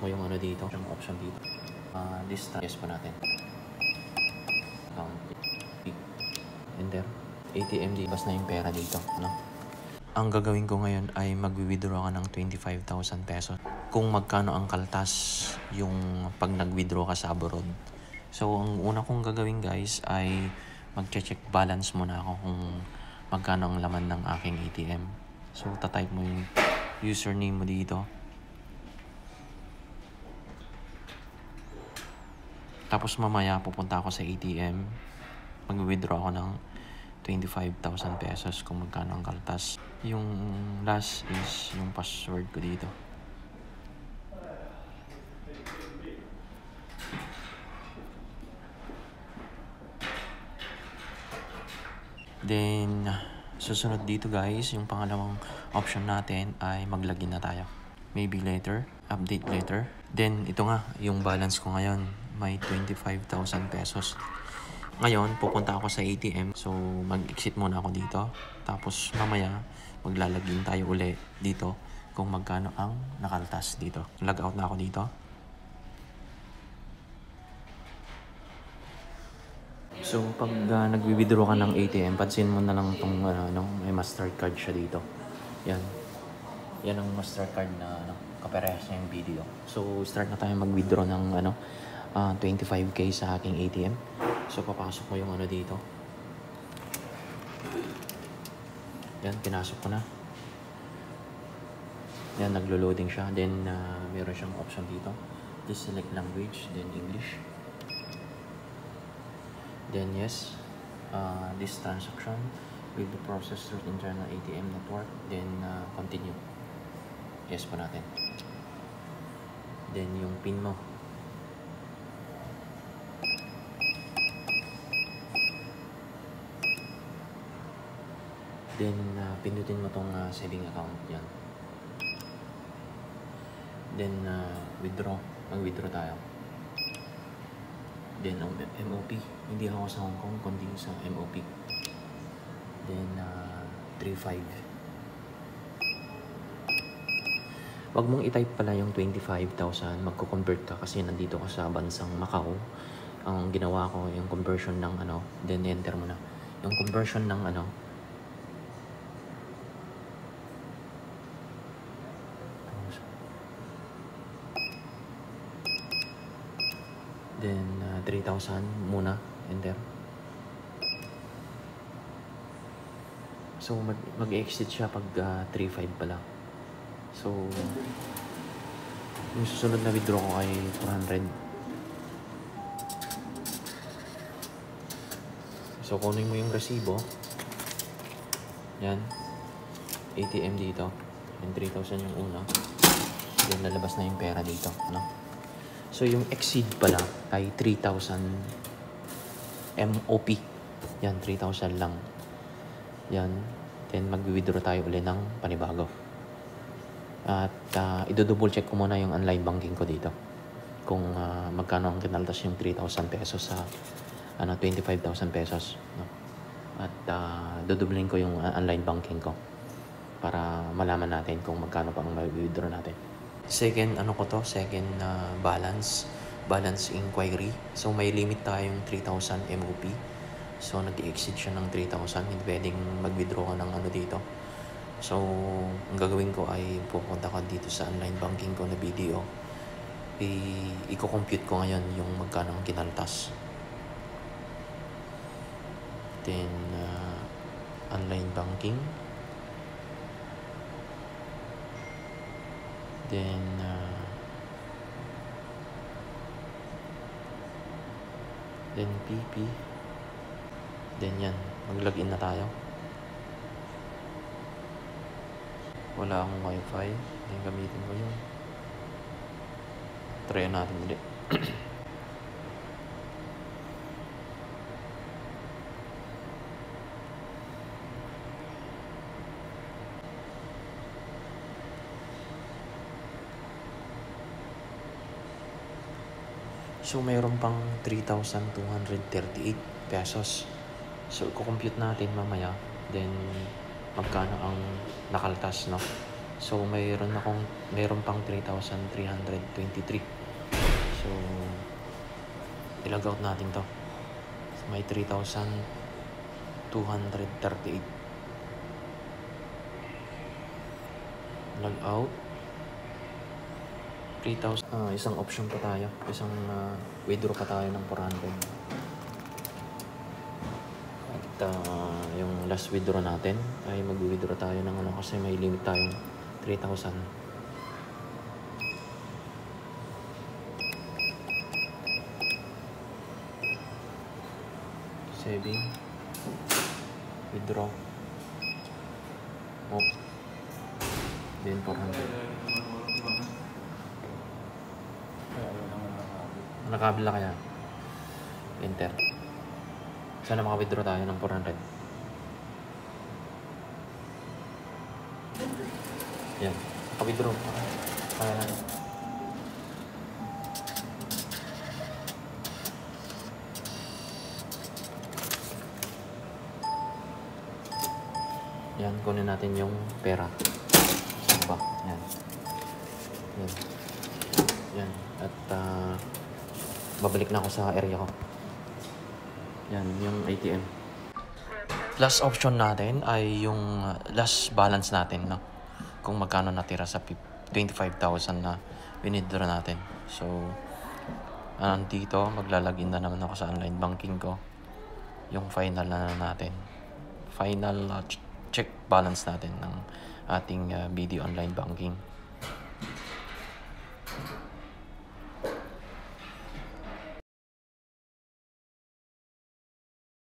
mo yung ano dito, yung option dito. List yes po natin. Account. Enter. ATM di bas na yung pera dito, no? Ang gagawin ko ngayon ay mag-withdraw ka ng 25,000 pesos. Kung magkano ang kaltas yung pag nag-withdraw ka sa abroad. So, ang una kong gagawin guys ay mag-check balance muna ako kung magkano ang laman ng aking ATM. So, tatype mo yung username mo dito. Tapos mamaya pupunta ako sa ATM. Mag-withdraw ako ng 25,000 pesos kung magkano ang kaltas. Yung last is yung password ko dito. Then, susunod dito guys, yung pangalawang option natin ay mag-login na tayo. Maybe later, update later. Then, ito nga, yung balance ko ngayon, may 25,000 pesos. Ngayon, pupunta ako sa ATM. So, mag-exit muna ako dito. Tapos, mamaya, maglalagin tayo uli dito kung magkano ang nakaltas dito. Log out na ako dito. So, pag nag-withdraw ka ng ATM, pansin mo na lang itong may Mastercard siya dito. Yan. Yan ang Mastercard na kaparehas niya yung video. So, start na tayo mag-withdraw ng 25k sa aking ATM. So, papasok ko yung dito. Yan, pinasok ko na. Yan, naglo-loading siya. Then, meron siyang option dito. Just select language, then English. Then, yes. This transaction will be processed through internal ATM network. Then, continue. Yes po natin. Then, yung PIN mo. Then, pindutin mo tong saving account. Yan. Then, withdraw. Mag-withdraw tayo. Then, ang MOP. Hindi ako sa Hong Kong, kundi sa MOP. Then, 3.5. Wag mong i-type pala yung 25,000. Magko-convert ka kasi nandito ka sa bansang Macau. Ang ginawa ko, yung conversion ng then enter mo na. Yung conversion ng then 3,000 muna, enter. So mag-exit siya pag 3.5 pala. So yung susunod na withdraw ko ay 400. So kunin mo yung resibo. Yan. ATM dito. Yung 3,000 yung una. Then lalabas na yung pera dito, no? So, yung exceed pala ay 3,000 MOP. Yan, 3,000 lang. Yan. Then, mag-withdraw tayo ulit ng panibago. At, i-double check ko muna yung online banking ko dito. Kung magkano ang kinaltas yung 3,000 pesos sa 25,000 pesos. No? At, dodoublein ko yung online banking ko para malaman natin kung magkano pa ang mag-withdraw natin. Second balance inquiry. So may limit tayong 3,000 MOP. So nag-exit siya ng 3,000. Hindi pwedeng mag-withdraw ka ng dito. So ang gagawin ko ay pupunta ka dito sa online banking ko na video. I-compute ko ngayon yung magkano ang kinaltas. Then online banking. Then, PP. Then yan, mag-login na tayo. Wala akong wifi. Then gamitin ko yun. Try natin ulit. So, mayroon pang 3,238 pesos. So, i-compute natin mamaya. Then, magkano ang nakaltas, no? So, mayroon pang 3,323. So, i-log out natin to. So, may 3,238. Log out. 3,000. Isang option pa tayo. Isang withdraw pa tayo ng 400. At yung last withdraw natin ay mag-withdraw tayo ng kasi may limit tayong 3,000. Saving. Withdraw. Off. Then 400. Nakabila kaya? Enter. Sana maka-withdraw tayo ng 400. Yan. Maka-withdraw. Kaya na. Yan. Kunin natin yung pera. Ba? Yan. Yan. Yan. At babalik na ako sa area ko. Yan, yung ATM. Last option natin ay yung last balance natin, no? Kung magkano natira sa 25,000 na winidraw natin. So, dito, maglalagin na naman ako sa online banking ko. Yung final na natin. Final check balance natin ng ating BD online banking.